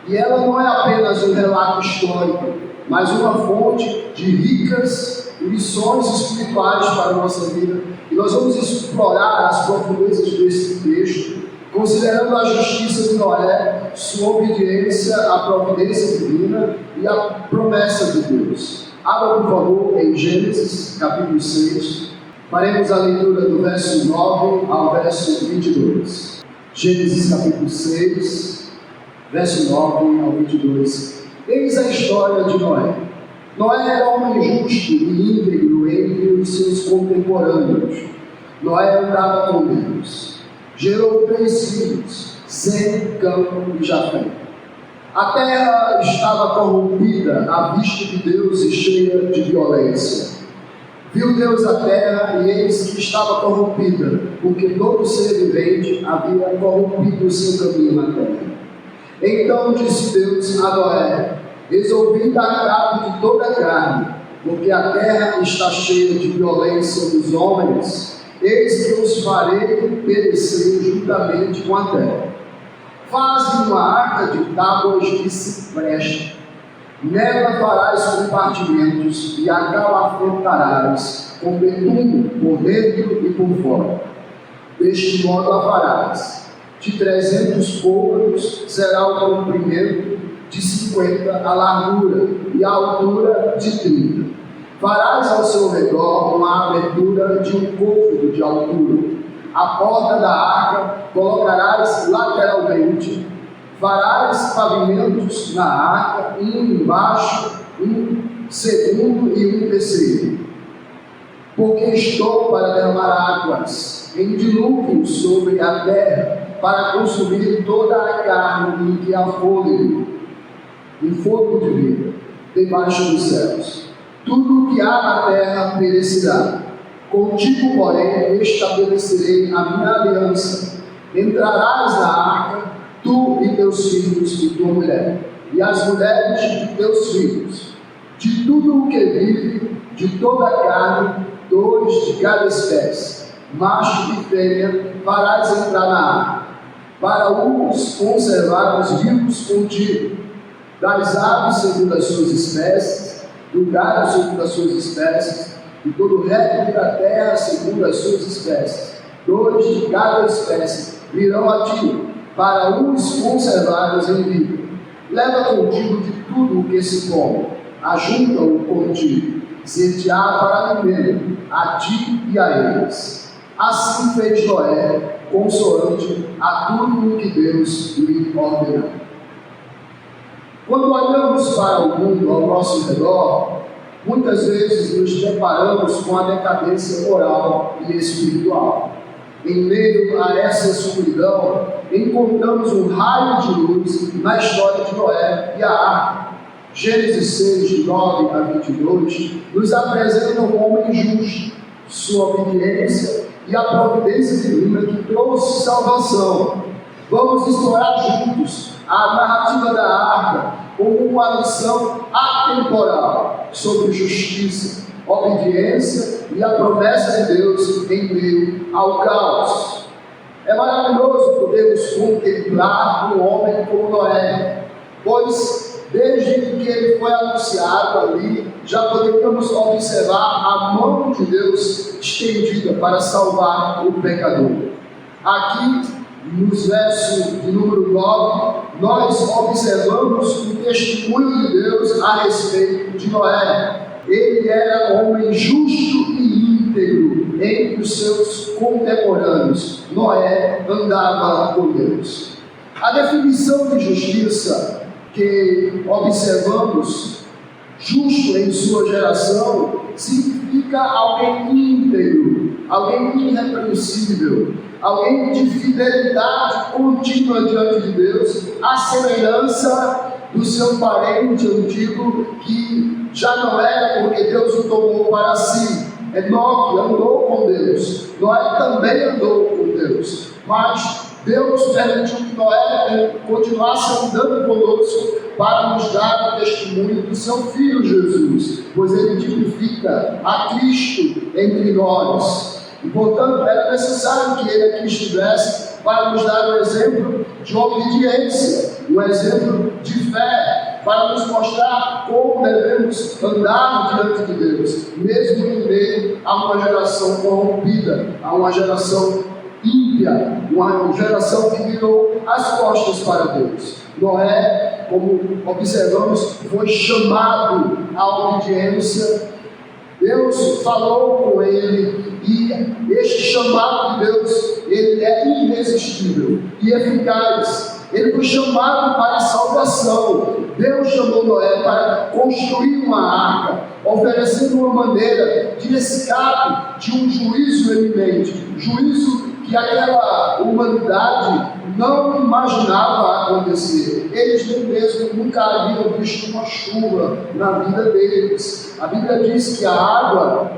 E ela não é apenas um relato histórico, mas uma fonte de ricas lições espirituais para a nossa vida. E nós vamos explorar as profundezas desse texto, considerando a justiça de Noé, sua obediência à providência divina e à promessa de Deus. Abra, por favor, em Gênesis, capítulo 6. Faremos a leitura do verso 9 ao verso 22. Gênesis, capítulo 6, verso 9 ao 22. Eis a história de Noé. Noé era homem justo e íntegro entre os seus contemporâneos. Noé andava com Deus. Gerou 3 filhos, Sem, Cã e Jafé. A terra estava corrompida à vista de Deus e cheia de violência. Viu Deus a terra e eis que estava corrompida, porque todo ser vivente havia corrompido o seu caminho na terra. Então disse Deus a Noé: eis ouvi da agrado de toda a carne, porque a terra está cheia de violência dos homens, eis que os farei perecer juntamente com a terra. Faze uma arca de tábuas de cipreste, nela farás compartimentos e a calafetarás com betume por dentro e por fora. Deste modo a farás. De 300 côvados será o comprimento, de 50 a largura e a altura de 30. Farás ao seu redor uma abertura de um côvado de altura. A porta da arca colocarás lateralmente. Farás pavimentos na arca, um embaixo, um segundo e um terceiro. Porque estou para derramar águas em dilúvio sobre a terra, para consumir toda a carne em que há fôlego, um fogo de vida, debaixo dos céus. Tudo o que há na terra perecerá. Contigo, porém, estabelecerei a minha aliança. Entrarás na arca, tu e teus filhos e tua mulher, e as mulheres de teus filhos. De tudo o que vive, de toda a carne, 2 de cada espécie, macho e fêmea, farás entrar na arca, para os conservares vivos contigo. Das aves segundo as suas espécies, do gado segundo as suas espécies, e todo réptil da terra segundo as suas espécies. 2 de cada espécie virão a ti, para os conservares em vida. Leva contigo de tudo o que se come, ajunta-o contigo, ser-te-á para alimento, a ti e a eles. Assim fez Noé, consoante a tudo o que Deus lhe ordenou. Quando olhamos para o mundo ao nosso redor, muitas vezes nos deparamos com a decadência moral e espiritual. Em meio a essa escuridão, encontramos um raio de luz na história de Noé e a arca. Gênesis 6, de 9 a 22, nos apresenta um homem justo, sua obediência e a providência divina que trouxe salvação. Vamos explorar juntos a narrativa da arca como uma lição atemporal sobre justiça, obediência e a promessa de Deus em meio ao caos. É maravilhoso podermos contemplar um homem como Noé, pois desde que ele foi anunciado ali, já poderíamos observar a mão de Deus estendida para salvar o pecador. Aqui, nos versos de número 9, nós observamos o testemunho de Deus a respeito de Noé. Ele era homem justo e íntegro entre os seus contemporâneos. Noé andava com Deus. A definição de justiça que observamos, justo em sua geração, significa alguém íntegro, alguém irrepreensível, alguém de fidelidade contínua diante de Deus, à semelhança do seu parente antigo que já não era, porque Deus o tomou para si. Enoque andou com Deus, Noé também andou com Deus, mas Deus permitiu que Noé continuasse andando conosco para nos dar o testemunho do seu Filho Jesus, pois ele tipifica a Cristo entre nós. E, portanto, era necessário que ele aqui estivesse para nos dar um exemplo de obediência, um exemplo de fé, para nos mostrar como devemos andar diante de Deus, mesmo em meio a uma geração corrompida, a uma geração ímpia, uma geração que virou as costas para Deus. Noé, como observamos, foi chamado à obediência. Deus falou com ele, e este chamado de Deus, ele é irresistível e eficaz. Ele foi chamado para a salvação. Deus chamou Noé para construir uma arca, oferecendo uma maneira de escape de um juízo eminente, juízo que aquela humanidade não imaginava acontecer. Eles nem mesmo nunca haviam visto uma chuva na vida deles. A Bíblia diz que a água,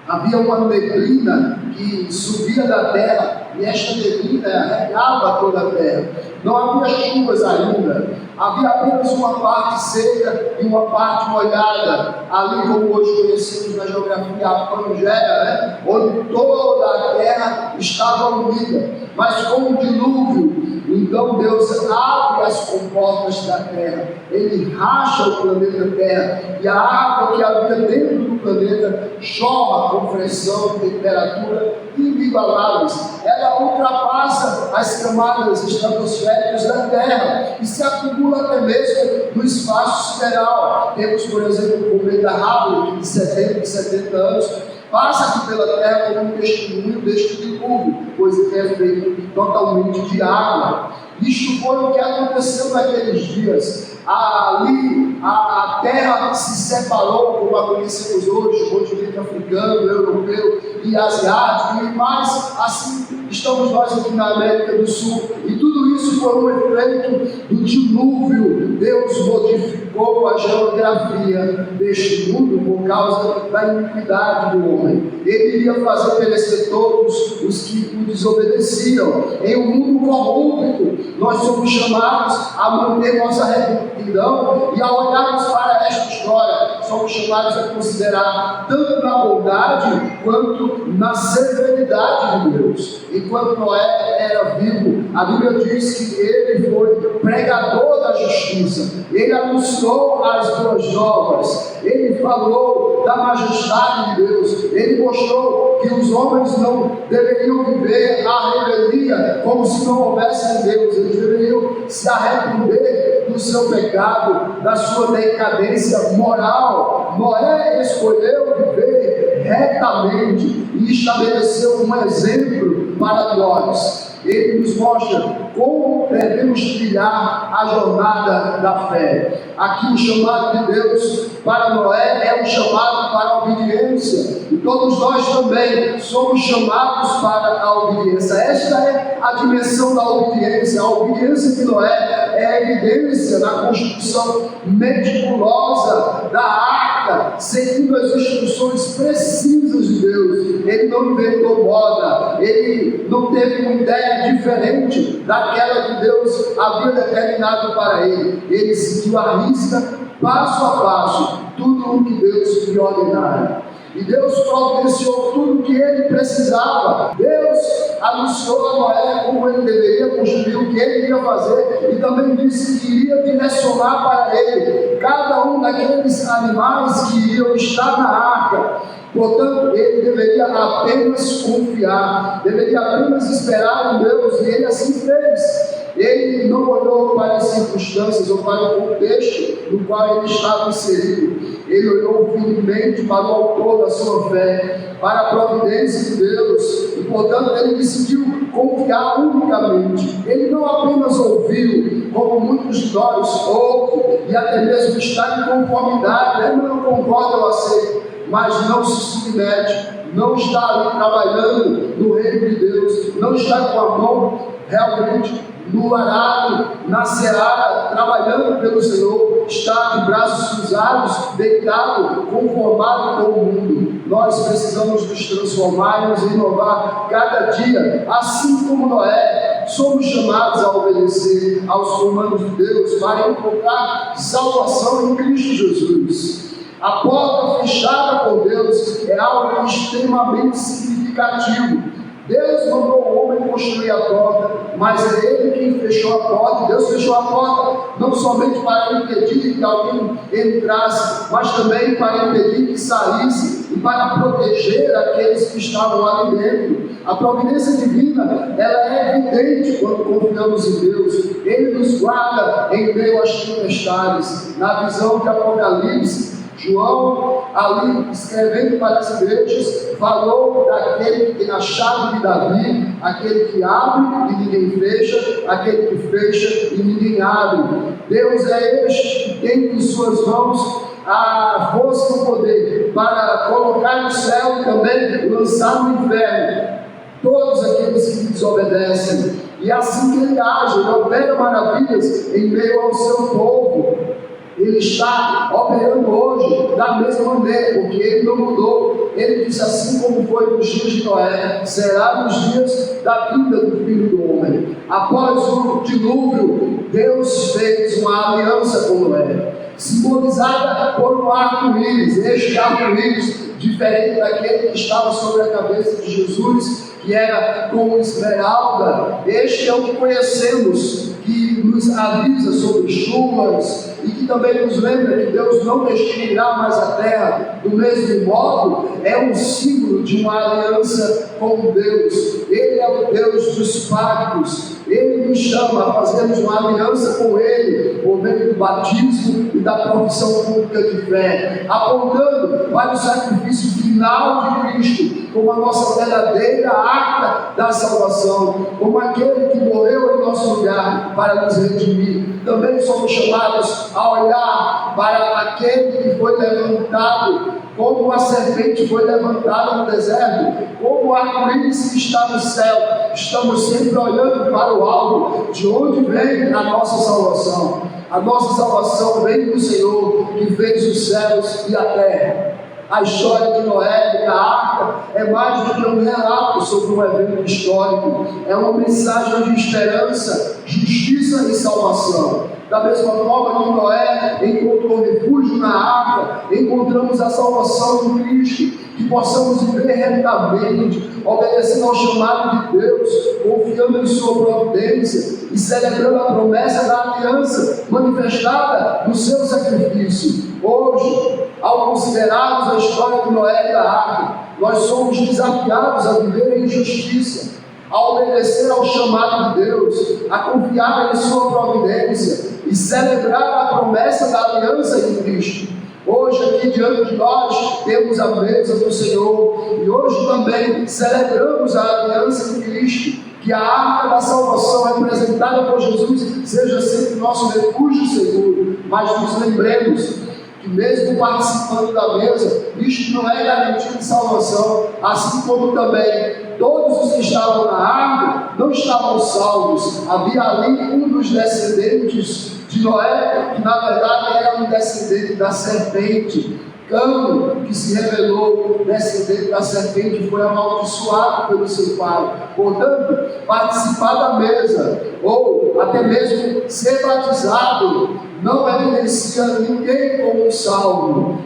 havia uma neblina que subia da terra, e esta neblina regava toda a terra. Não havia chuvas ainda, havia apenas uma parte seca e uma parte molhada, ali como hoje conhecemos na geografia a Pangeia, onde toda a terra estava unida. Mas com o dilúvio, então Deus abre as comportas da terra, Ele racha o planeta Terra, e a água que havia dentro do planeta jorra com pressão e temperatura inigualáveis. Ela ultrapassa as camadas estratosféricas da Terra e se acumula até mesmo no espaço sideral. Temos, por exemplo, o cometa Halley, de 70 anos, passa aqui pela terra como um testemunho deste dilúvio, pois ele é feito totalmente de água. Isto foi o que aconteceu naqueles dias. Ali a terra se separou, como a conhecemos hoje, o continente africano, europeu e asiático, e mais assim estamos nós aqui na América do Sul. E tudo isso foi um efeito do dilúvio. Deus modificou a geografia deste mundo por causa da iniquidade do homem. Ele iria fazer perecer todos os que o desobedeciam. Em um mundo corrupto, nós somos chamados a manter nossa retidão, e ao olharmos para esta história, somos chamados a considerar tanto na bondade quanto na severidade de Deus. Enquanto Noé era vivo, a Bíblia diz que ele foi pregador da justiça, ele anunciou as boas novas, ele falou da majestade de Deus, ele mostrou que os homens não deveriam viver a revelia como se não houvesse Deus. Eles deveriam se arrepender do seu pecado, da sua decadência moral. Noé escolheu viver retamente e estabeleceu um exemplo para nós. Ele nos mostra como devemos trilhar a jornada da fé. Aqui o chamado de Deus para Noé é um chamado para a obediência, e todos nós também somos chamados para a obediência. Esta é a dimensão da obediência. A obediência de Noé é a evidência na construção meticulosa da arca, seguindo as instruções precisas de Deus. Ele não inventou moda, ele não teve uma ideia diferente daquela que Deus havia determinado para ele. Ele seguiu a risca, passo a passo, tudo o que Deus lhe ordenara. E Deus providenciou tudo o que ele precisava. Deus anunciou a Noé como ele deveria construir, o que ele iria fazer, e também disse que iria direcionar para ele cada um daqueles animais que iriam estar na arca. Portanto, ele deveria apenas confiar, deveria apenas esperar em Deus, e ele assim fez. Ele não olhou para as circunstâncias ou para o contexto no qual ele estava inserido. Ele olhou firmemente para o autor da sua fé, para a providência de Deus, e portanto ele decidiu confiar unicamente. Ele não apenas ouviu, como muitos de nós ouvem, e até mesmo está em conformidade, ele não concorda ou aceita, mas não se submete, não está ali trabalhando no reino de Deus, não está com a mão realmente no arado, na seara, trabalhando pelo Senhor, está de braços cruzados, deitado, conformado com o mundo. Nós precisamos nos transformar e nos renovar cada dia, assim como Noé. Somos chamados a obedecer aos comandos de Deus para encontrar salvação em Cristo Jesus. A porta fechada por Deus é algo extremamente significativo. Deus mandou o homem construir a porta, mas é ele quem fechou a porta. Deus fechou a porta não somente para impedir que alguém entrasse, mas também para impedir que saísse e para proteger aqueles que estavam ali dentro. A providência divina, ela é evidente quando confiamos em Deus. Ele nos guarda em meio às tempestades. Na visão de Apocalipse, João, ali escrevendo para as igrejas, falou daquele que tem a chave de Davi, aquele que abre e ninguém fecha, aquele que fecha e ninguém abre. Deus é este que tem em suas mãos a força e o poder para colocar no céu e também lançar no inferno todos aqueles que desobedecem. E assim que ele age, ele opera maravilhas em meio ao seu povo. Ele está operando hoje da mesma maneira, porque ele não mudou. Ele disse: assim como foi nos dias de Noé, será nos dias da vinda do Filho do Homem. Após o dilúvio, Deus fez uma aliança com Noé, simbolizada por um arco-íris. Este arco-íris, diferente daquele que estava sobre a cabeça de Jesus, que era como esmeralda, este é o que conhecemos, que nos avisa sobre chuvas e que também nos lembra que Deus não destruirá mais a terra. Do mesmo modo, é um símbolo de uma aliança com Deus. Ele é o Deus dos pactos. Ele nos chama a fazermos uma aliança com Ele por meio do batismo e da profissão pública de fé, apontando para o sacrifício final de Cristo como a nossa verdadeira arca da salvação, como aquele que morreu em nosso lugar para nos redimir. Também somos chamados a olhar para aquele que foi levantado, como a serpente foi levantada no deserto, como o arco-íris que está no céu. Estamos sempre olhando para o alto, de onde vem a nossa salvação. A nossa salvação vem do Senhor, que fez os céus e a terra. A história de Noé e da arca é mais do que um relato sobre um evento histórico. É uma mensagem de esperança, justiça e salvação. Da mesma forma que Noé encontrou refúgio na arca, encontramos a salvação em Cristo. Que possamos viver retamente, obedecendo ao chamado de Deus, confiando em sua providência e celebrando a promessa da aliança manifestada no seu sacrifício. Hoje, ao considerarmos a história de Noé e da arca, nós somos desafiados a viver em justiça, a obedecer ao chamado de Deus, a confiar em sua providência e celebrar a promessa da aliança em Cristo. Hoje aqui diante de nós temos a mesa do Senhor e hoje também celebramos a aliança de Cristo, que a arca da salvação representada por Jesus seja sempre nosso refúgio seguro, mas nos lembremos que mesmo participando da mesa, isto não é garantia de salvação, assim como também todos os que estavam na arca não estavam salvos. Havia ali um dos descendentes de Noé, que na verdade era um descendente da serpente. Cão, que se revelou descendente da serpente, foi amaldiçoado pelo seu pai. Portanto, participar da mesa, ou até mesmo ser batizado, não evidencia ninguém como salvo.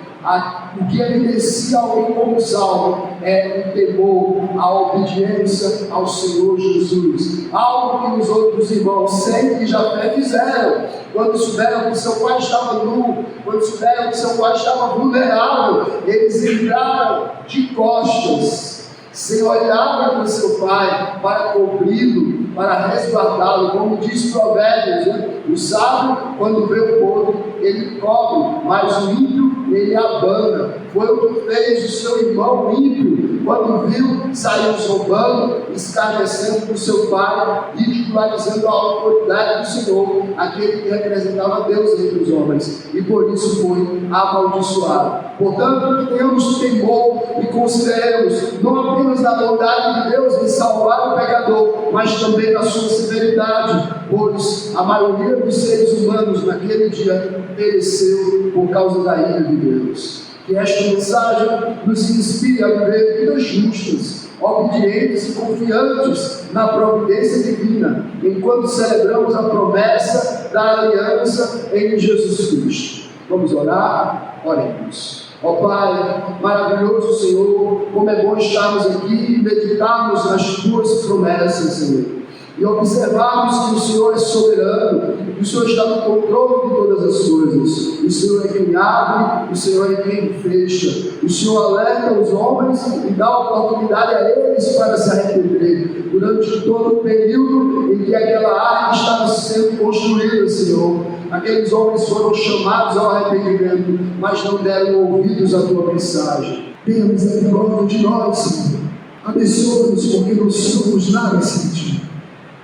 O que evidencia alguém como salvo é o temor, a obediência ao Senhor Jesus. Algo que os outros irmãos sem Jafé fizeram. Quando souberam que seu pai estava nu, quando souberam que seu pai estava vulnerável, eles entraram de costas, sem olhar para o seu pai, para cobri-lo, para resguardá-lo, como diz Provérbios, né? O sábio, quando vê o podre, ele cobre, mas o ímpio, ele abana. Foi o que fez o seu irmão ímpio, quando viu, saiu zombando, escarnecendo do seu pai, ridicularizando a autoridade do Senhor, aquele que representava Deus entre os homens, e por isso foi amaldiçoado. Portanto, que tenhamos temor e consideremos não apenas da bondade de Deus em salvar o pecador, mas também da sua severidade, pois a maioria dos seres humanos naquele dia pereceu por causa da ira de Deus. Que esta mensagem nos inspire a viver vidas justas, obedientes e confiantes na providência divina, enquanto celebramos a promessa da aliança em Jesus Cristo. Vamos orar? Oremos. Ó Pai, maravilhoso Senhor, como é bom estarmos aqui e meditarmos nas Tuas promessas, Senhor. E observarmos que o Senhor é soberano, que o Senhor está no controle de todas as coisas. O Senhor é quem abre, o Senhor é quem fecha. O Senhor alerta os homens e dá oportunidade a eles para se arrepender. Durante todo o período em que aquela arca estava sendo construída, Senhor, aqueles homens foram chamados ao arrependimento, mas não deram ouvidos à Tua mensagem. Tenha misericórdia de nós, Senhor. Abençoa-nos, porque não somos nada sem Ti.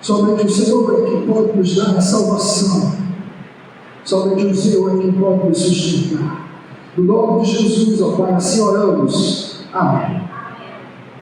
Somente o Senhor é que pode nos dar a salvação. Somente o Senhor é que pode nos sustentar. No nome de Jesus, ó Pai, assim oramos. Amém.